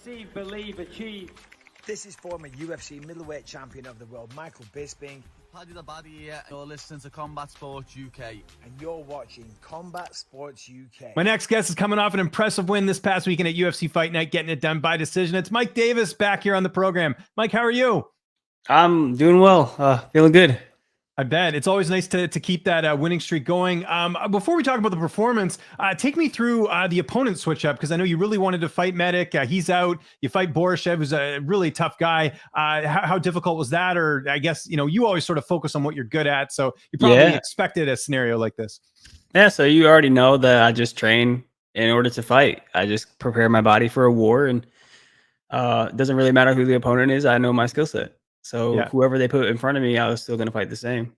See, believe, achieve. This is former UFC middleweight champion of the world, Michael Bisping. Paddy the Baddy here, you're listening to Combat Sports UK. And you're watching Combat Sports UK. My next guest is coming off an impressive win this past weekend at UFC Fight Night, getting it done by decision. It's Mike Davis back here on the program. Mike, how are you? I'm doing well. Feeling good. I bet. It's always nice to keep that winning streak going. Before we talk about the performance, take me through the opponent switch up, because I know you really wanted to fight Medic. He's out. You fight Borshchev, who's a really tough guy. How difficult was that? Or I guess, you always sort of focus on what you're good at. So you probably expected a scenario like this. Yeah, so you already know that I just train in order to fight. I just prepare my body for a war, and it doesn't really matter who the opponent is. I know my skill set. So whoever they put in front of me, I was still going to fight the same.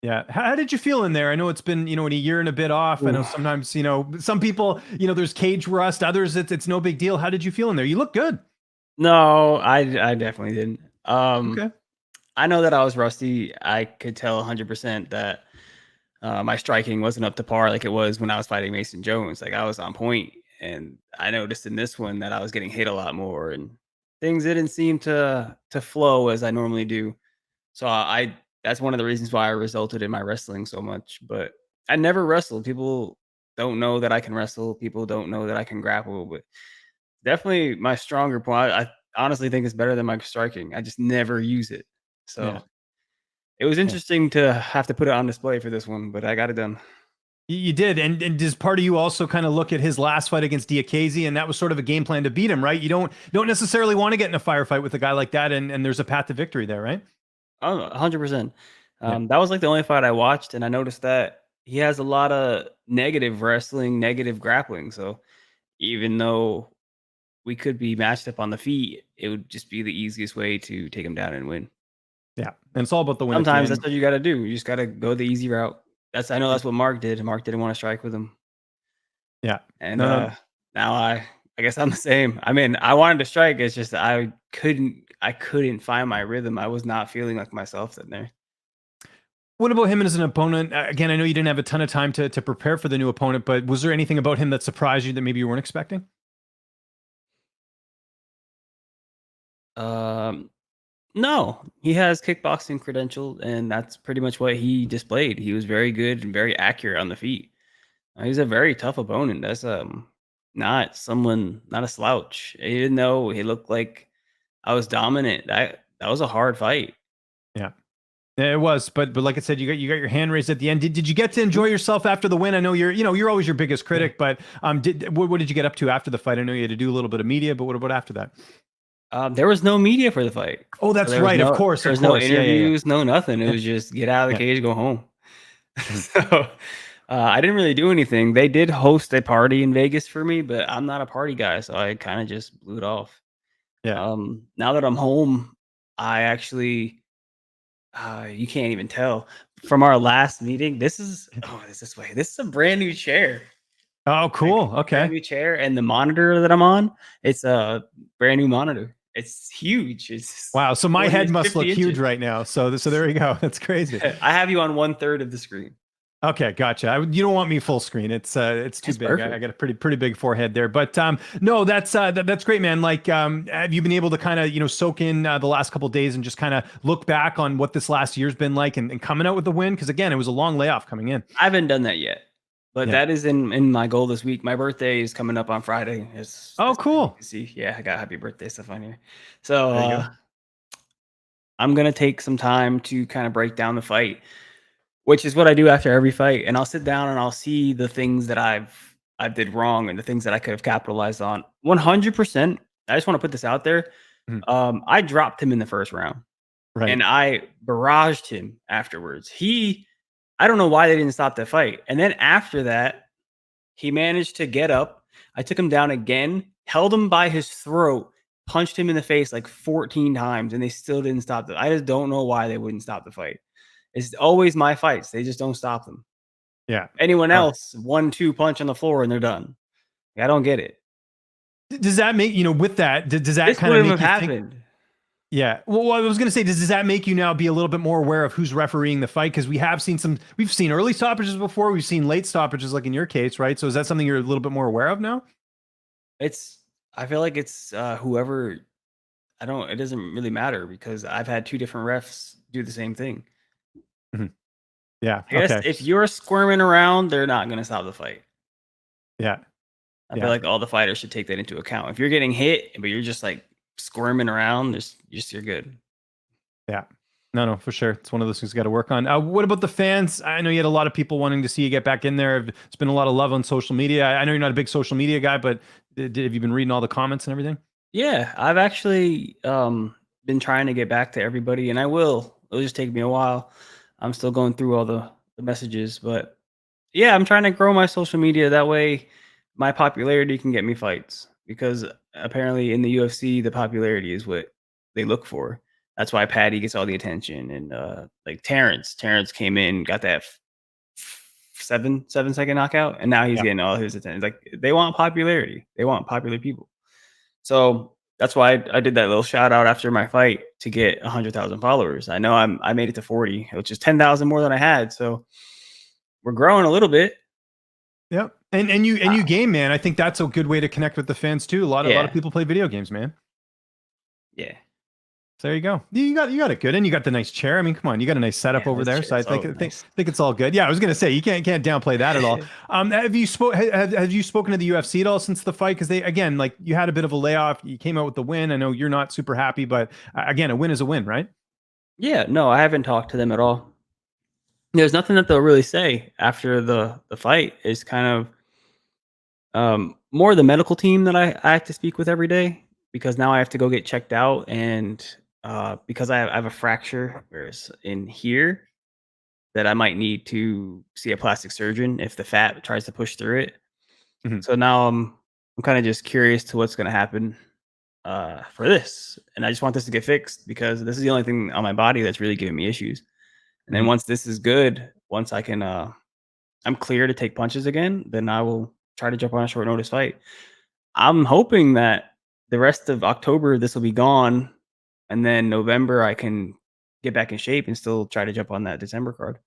Yeah. How did you feel in there? I know it's been, in a year and a bit off. I know sometimes, some people, there's cage rust, others it's no big deal. How did you feel in there? You look good. No, I definitely didn't. Okay. I know that I was rusty. I could tell 100% that my striking wasn't up to par like it was when I was fighting Mason Jones. Like, I was on point, and I noticed in this one that I was getting hit a lot more, and things didn't seem to flow as I normally do. So that's one of the reasons why I resulted in my wrestling so much. But I never wrestled. People don't know that I can wrestle. People don't know that I can grapple. But definitely my stronger point. I honestly think it's better than my striking. I just never use it. So it was interesting to have to put it on display for this one, but I got it done. You did. And does part of you also kind of look at his last fight against Viacheslav, and that was sort of a game plan to beat him, right? You don't necessarily want to get in a firefight with a guy like that, and there's a path to victory there, right? Oh, 100%. That was like the only fight I watched, and I noticed that he has a lot of negative wrestling, negative grappling. So even though we could be matched up on the feet, it would just be the easiest way to take him down and win. Yeah, and it's all about the win. Sometimes that's what you got to do. You just got to go the easy route. I know that's what Mark did. Mark didn't want to strike with him. Yeah. And now I guess I'm the same. I mean, I wanted to strike. It's just I couldn't find my rhythm. I was not feeling like myself sitting there. What about him as an opponent? Again, I know you didn't have a ton of time to prepare for the new opponent, but was there anything about him that surprised you that maybe you weren't expecting? No, he has kickboxing credentials, and that's pretty much what he displayed. He was very good and very accurate on the feet. He's a very tough opponent. That's not a slouch. Even though he looked like I was dominant, that was a hard fight. Yeah, it was. But like I said, you got your hand raised at the end. Did you get to enjoy yourself after the win? I know you're always your biggest critic, but what did you get up to after the fight? I know you had to do a little bit of media, but what about after that? There was no media for the fight. Oh, that's right. Of course. There's no interviews, no nothing. It was just get out of the cage, go home. So I didn't really do anything. They did host a party in Vegas for me, but I'm not a party guy, so I kind of just blew it off. Yeah. Now that I'm home, I actually, you can't even tell from our last meeting. This is a brand new chair. Oh, cool. Okay. Brand new chair, and the monitor that I'm on, it's a brand new monitor. It's huge. Wow. So my head must look inches. huge right now. So there you go. That's crazy. I have you on 1/3 of the screen. Okay, gotcha. You don't want me full screen. It's too big. Perfect. I got a pretty big forehead there. But no, that's great, man. Like, have you been able to kind of soak in the last couple of days and just kind of look back on what this last year's been like and coming out with the win? Because again, it was a long layoff coming in. I haven't done that yet, but that is in my goal this week. My birthday is coming up on Friday. Cool. See, yeah, I got happy birthday stuff on here. So I'm gonna take some time to kind of break down the fight, which is what I do after every fight. And I'll sit down and I'll see the things that I did wrong and the things that I could have capitalized on. 100%. I just want to put this out there. I dropped him in the first round, right? And I barraged him afterwards. I don't know why they didn't stop the fight. And then after that, he managed to get up. I took him down again, held him by his throat, punched him in the face like 14 times, and they still didn't stop it. I just don't know why they wouldn't stop the fight. It's always my fights. They just don't stop them. Yeah. Anyone else, 1-2 punch on the floor and they're done. I don't get it. Does that make, with that, does that kind of make you happened? Think, yeah. Well, I was going to say, does that make you now be a little bit more aware of who's refereeing the fight? Because we've seen early stoppages before. We've seen late stoppages like in your case, right? So is that something you're a little bit more aware of now? I feel like it's whoever. I don't. It doesn't really matter because I've had two different refs do the same thing. Mhm. Yeah. I guess Okay. if you're squirming around, they're not going to stop the fight. Yeah. I feel Yeah. like all the fighters should take that into account. If you're getting hit, but you're just like squirming around, you're good. Yeah. No, for sure. It's one of those things you got to work on. What about the fans? I know you had a lot of people wanting to see you get back in there. It's been a lot of love on social media. I know you're not a big social media guy, but have you been reading all the comments and everything? Yeah, I've actually been trying to get back to everybody, and I will. It'll just take me a while. I'm still going through all the messages, but yeah, I'm trying to grow my social media. That way, my popularity can get me fights because apparently in the UFC, the popularity is what they look for. That's why Patty gets all the attention, and like Terrence came in, got that 7 second knockout, and now he's Yeah. getting all his attention. Like they want popularity, they want popular people. So that's why I did that little shout out after my fight to get 100,000 followers. I know I made it to 40, which is 10,000 more than I had. So we're growing a little bit. Yep. And you game, man. I think that's a good way to connect with the fans too. A lot of Yeah. people play video games, man. Yeah. So there you go. You got it good, and you got the nice chair. I mean, come on, you got a nice setup Yeah, over this there. chair So I is think so think, nice. think it's all good. Yeah, I was gonna say you can't downplay that at all. Have you spoken to the UFC at all since the fight? Because they again, like you had a bit of a layoff. You came out with the win. I know you're not super happy, but again, a win is a win, right? Yeah. No, I haven't talked to them at all. There's nothing that they'll really say after the fight. It's kind of more the medical team that I have to speak with every day because now I have to go get checked out and because I have a fracture whereas in here that I might need to see a plastic surgeon if the fat tries to push through it. Mhm. So now I'm kind of just curious to what's going to happen for this, and I just want this to get fixed because this is the only thing on my body that's really giving me issues. And then Mhm. once this is good, once I can, I'm clear to take punches again, then I will try to jump on a short notice fight. I'm hoping that the rest of October this will be gone, and then November I can get back in shape and still try to jump on that December card.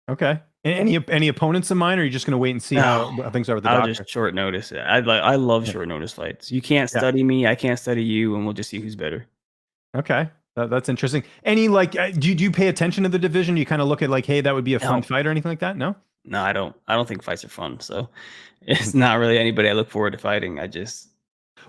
Okay. Any opponents in mind, or are you just gonna wait and see No, how things are with the I'll doctor? just short notice it. I love Yeah. short notice fights. You can't Yeah. study me, I can't study you, and we'll just see who's better. Okay. That's interesting. Any like, do you pay attention to the division? You kind of look at like, hey, that would be a fun No, fight or anything like that? No. no, I don't. I don't think fights are fun. So it's not really anybody I look forward to fighting.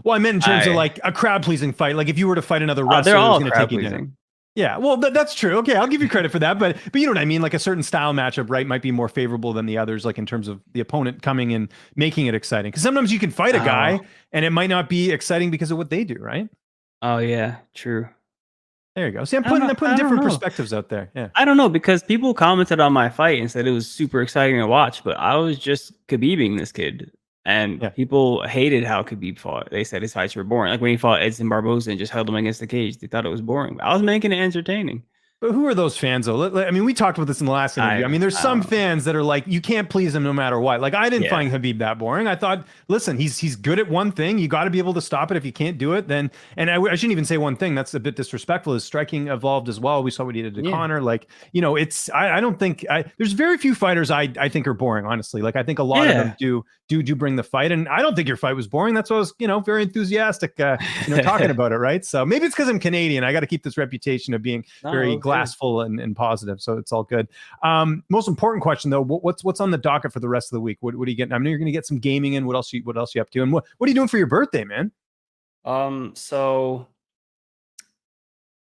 Well, I meant in terms of I like a crowd pleasing fight. Like if you were to fight another they're wrestler that was all going to crowd take you down. pleasing. Yeah, well, that's true. Okay, I'll give you credit for that, but you know what I mean. Like a certain style matchup, right, might be more favorable than the others. Like in terms of the opponent coming and making it exciting. Because sometimes you can fight a Oh, guy and it might not be exciting because of what they do, right? oh yeah, true. There you go. See, I don't know. I'm putting I don't different know. perspectives out there. Yeah. I don't know because people commented on my fight and said it was super exciting to watch, but I was just Khabibing this kid, and Yeah. people hated how Khabib fought. They said his fights were boring. Like when he fought Edson Barboza and just held him against the cage, they thought it was boring. I was making it entertaining. But who are those fans though? I mean, we talked about this in the last interview. I mean, there's I don't some know. fans that are like, you can't please him no matter what. Like, I didn't Yeah, find Habib that boring. I thought, listen, he's good at one thing. You got to be able to stop it. If you can't do it, then and I shouldn't even say one thing. That's a bit disrespectful. His striking evolved as well. We saw what he did to yeah. Connor. Like, you know, it's I don't think there's very few fighters I think are boring. Honestly, like I think a lot of them Yeah. do bring the fight, and I don't think your fight was boring. That's why I was very enthusiastic talking about it. Right. So maybe it's because I'm Canadian. I got to keep this reputation of being No, it very was good. glassful and positive. So it's all good. Most important question though, what's on the docket for the rest of the week? What are you getting? I know you're going to get some gaming in. What else you up to? And what are you doing for your birthday, man? So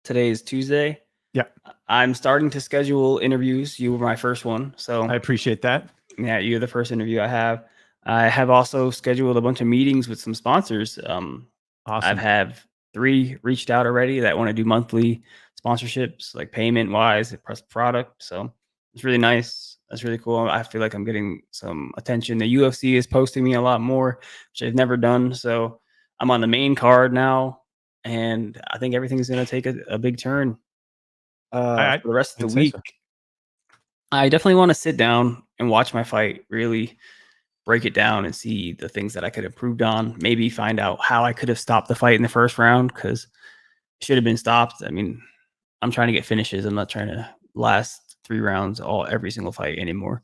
today is Tuesday. Yeah, I'm starting to schedule interviews. You were my first one, I so appreciate that. yeah, you're the first interview I have. I have also scheduled a bunch of meetings with some sponsors. I've Awesome. have 3 reached out already that want to do monthly sponsorships, like payment wise, plus product. So it's really nice. That's really cool. I feel like I'm getting some attention. The UFC is posting me a lot more, which I've never done. So I'm on the main card now, and I think everything's going to take a big turn I for the rest of I'd the say week. so. I definitely want to sit down and watch my fight, really break it down and see the things that I could have improved on. Maybe find out how I could have stopped the fight in the first round because it should have been stopped. I mean, I'm trying to get finishes. I'm not trying to last 3 rounds every single fight anymore.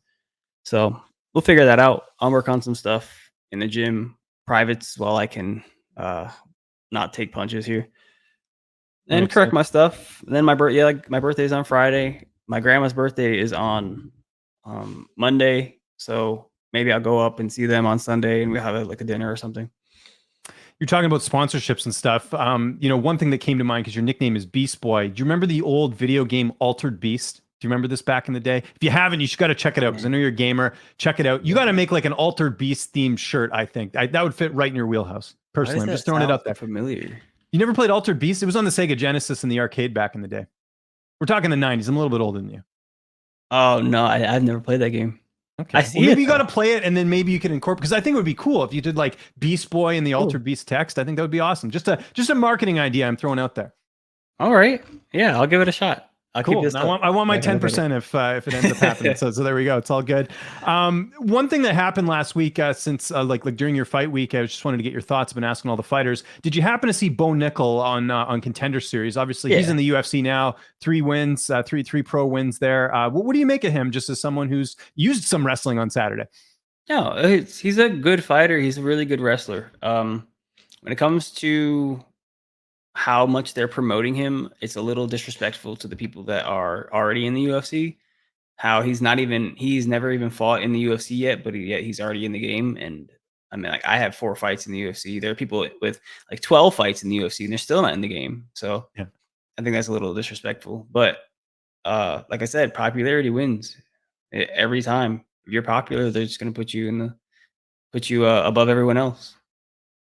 So we'll figure that out. I'll work on some stuff in the gym, privates, while I can not take punches here. And correct my stuff. And then my birthday's on Friday. My grandma's birthday is on Monday. So maybe I'll go up and see them on Sunday and we have a dinner or something. You're talking about sponsorships and stuff. One thing that came to mind, because your nickname is Beast Boy. Do you remember the old video game Altered Beast? Do you remember this back in the day? If you haven't, you should got to check it out, because I know you're a gamer. Check it out. You got to make like an Altered Beast themed shirt, I think. That would fit right in your wheelhouse. Personally, I'm just throwing it out there. Familiar. You never played Altered Beast? It was on the Sega Genesis in the arcade back in the day. We're talking the 90s. I'm a little bit older than you. Oh, no, I've never played that game. Okay. Maybe you got to play it, and then maybe you can incorporate, because I think it would be cool if you did like Beast Boy and the Altered Beast text. I think that would be awesome. Just a marketing idea I'm throwing out there. All right. Yeah, I'll give it a shot. Cool. I want my 10% if it ends up happening. So there we go. It's all good. One thing that happened last week, since like during your fight week, I just wanted to get your thoughts. I've been asking all the fighters. Did you happen to see Bo Nickel on Contender Series? Obviously, he's in the UFC now. 3 wins, three pro wins there. What do you make of him, just as someone who's used some wrestling on Saturday? No, he's a good fighter. He's a really good wrestler. When it comes to how much they're promoting him, it's a little disrespectful to the people that are already in the UFC. How he's never even fought in the UFC yet, but yet he's already in the game. And I mean, like, I have 4 fights in the UFC. There are people with like 12 fights in the UFC and they're still not in the game. So I think that's a little disrespectful. But like I said, popularity wins every time. If you're popular, they're just going to put you above everyone else.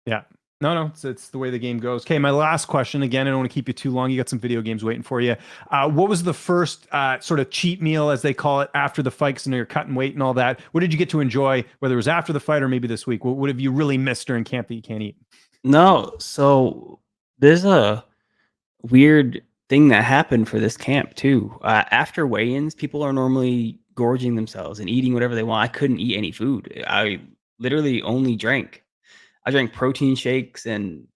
Yeah. No, it's the way the game goes. Okay, my last question. Again, I don't want to keep you too long. You got some video games waiting for you. What was the first sort of cheat meal, as they call it, after the fight? Because I know you're cutting weight and all that. What did you get to enjoy, whether it was after the fight or maybe this week? What have you really missed during camp that you can't eat? No, so there's a weird thing that happened for this camp too. After weigh-ins, people are normally gorging themselves and eating whatever they want. I couldn't eat any food. I literally only drank. I drank protein shakes and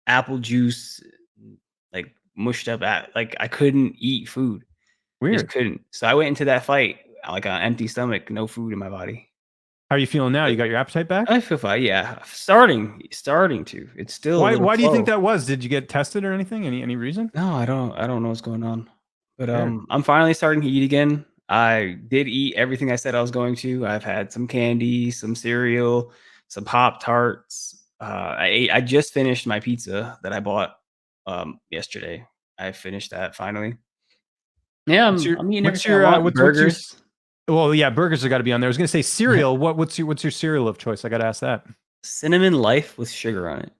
apple juice, like mushed up. Like, I couldn't eat food. Weird. Just couldn't. So I went into that fight like an empty stomach, no food in my body. How are you feeling now? You got your appetite back? I feel fine. Yeah, starting to. It's still. Why do you think that was? Did you get tested or anything? Any reason? No, I don't know what's going on. But I'm finally starting to eat again. I did eat everything I said I was going to. I've had some candy, some cereal, some Pop-Tarts. I just finished my pizza that I bought yesterday. I finished that finally. Yeah, I'm eating everything. Burgers. Well, yeah, burgers have got to be on there. I was going to say cereal. What's your cereal of choice? I got to ask that. Cinnamon Life with sugar on it.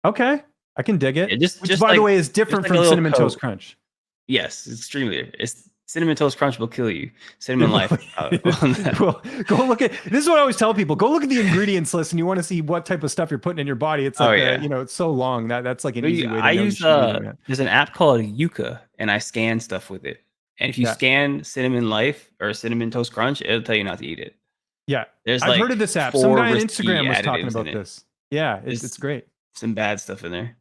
Okay, I can dig it. Yeah, which, by the way, is different from Cinnamon Toast Crunch. Yes, extremely. It's Cinnamon Toast Crunch will kill you. Cinnamon Life. Well, go look at. This is what I always tell people. Go look at the ingredients list, and you want to see what type of stuff you're putting in your body. It's like, it's so long that's like an easy way to know. I use there's an app called Yuka, and I scan stuff with it. And if you scan Cinnamon Life or Cinnamon Toast Crunch, it'll tell you not to eat it. Yeah, I've heard of this app. Some guy on Instagram was talking about this. Yeah, it's great. Some bad stuff in there.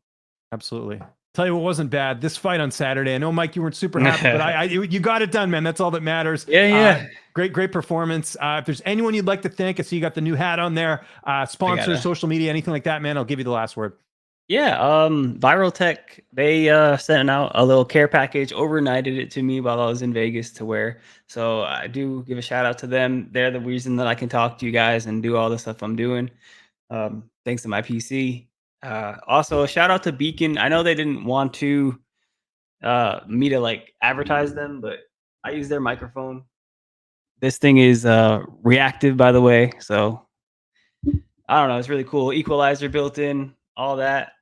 Absolutely. Tell you what wasn't bad. This fight on Saturday. I know, Mike, you weren't super happy, but you got it done, man. That's all that matters. Yeah. Great performance. If there's anyone you'd like to thank, I see you got the new hat on there. Sponsors, social media, anything like that, man, I'll give you the last word. Yeah, Viral Tech, they sent out a little care package, overnighted it to me while I was in Vegas to wear. So I do give a shout out to them. They're the reason that I can talk to you guys and do all the stuff I'm doing. Thanks to my PC. Also, a shout out to Beacon. I know they didn't want to me to like advertise them, but I use their microphone. This thing is reactive, by the way. So I don't know. It's really cool. Equalizer built in, all that.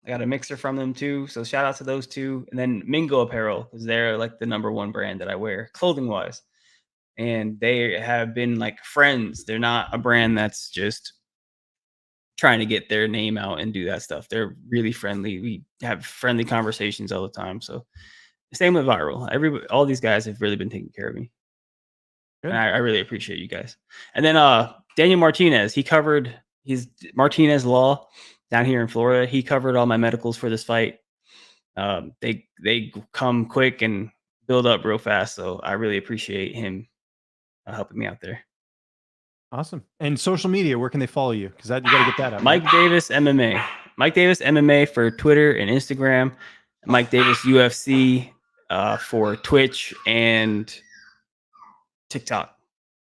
I got a mixer from them too. So shout out to those two. And then Mingo Apparel, because they're like the #1 brand that I wear clothing wise. And they have been like friends. They're not a brand that's just trying to get their name out and do that stuff. They're really friendly. We have friendly conversations all the time. So same with Viral. All these guys have really been taking care of me. Good. And I really appreciate you guys. And then Daniel Martinez, he's Martinez Law down here in Florida. He covered all my medicals for this fight. They come quick and build up real fast. So I really appreciate him helping me out there. Awesome. And social media, where can they follow you? Because you got to get that up. Mike Davis MMA. Mike Davis MMA for Twitter and Instagram. Mike Davis UFC for Twitch and TikTok.